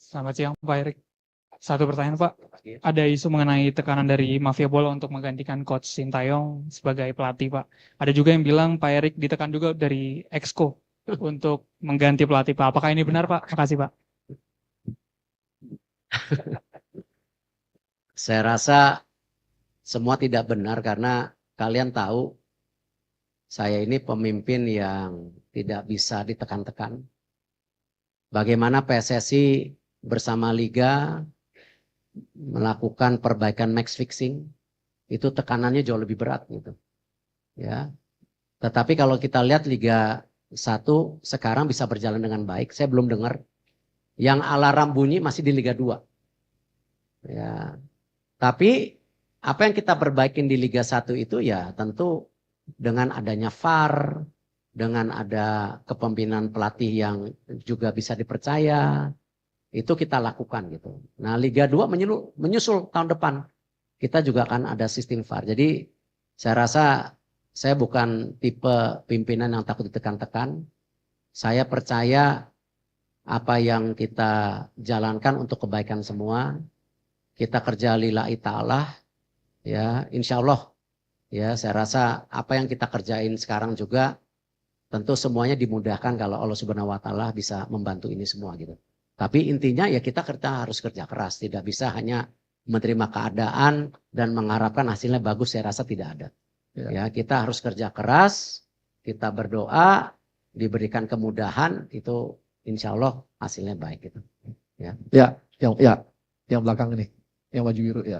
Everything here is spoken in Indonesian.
Selamat siang Pak Erik. Satu pertanyaan Pak, ada isu mengenai tekanan dari mafia bola untuk menggantikan Coach Sintayong sebagai pelatih Pak. Ada juga yang bilang Pak Erik ditekan juga dari Exco untuk mengganti pelatih Pak. Apakah ini benar Pak? Makasih Pak. Saya rasa semua tidak benar karena kalian tahu saya ini pemimpin yang tidak bisa ditekan-tekan. Bagaimana PSSI bersama Liga melakukan perbaikan match fixing, itu tekanannya jauh lebih berat gitu. Ya. Tetapi kalau kita lihat Liga 1 sekarang bisa berjalan dengan baik. Saya belum dengar yang alarm bunyi masih di Liga 2. Ya. Tapi apa yang kita perbaikin di Liga 1 itu ya tentu dengan adanya VAR, dengan ada kepemimpinan pelatih yang juga bisa dipercaya, itu kita lakukan gitu. Nah Liga 2 menyusul tahun depan. Kita juga akan ada sistem VAR. Jadi saya rasa saya bukan tipe pimpinan yang takut ditekan-tekan. Saya percaya apa yang kita jalankan untuk kebaikan semua. Kita kerja lillahi ta'ala. Ya, insya Allah. Ya, saya rasa apa yang kita kerjain sekarang juga tentu semuanya dimudahkan kalau Allah Subhanahu wa taala bisa membantu ini semua gitu. Tapi intinya ya kita harus kerja keras, tidak bisa hanya menerima keadaan dan mengharapkan hasilnya bagus, saya rasa tidak ada. Ya, kita harus kerja keras, kita berdoa, diberikan kemudahan, itu insya Allah hasilnya baik gitu. Yang belakang ini, yang baju biru ya.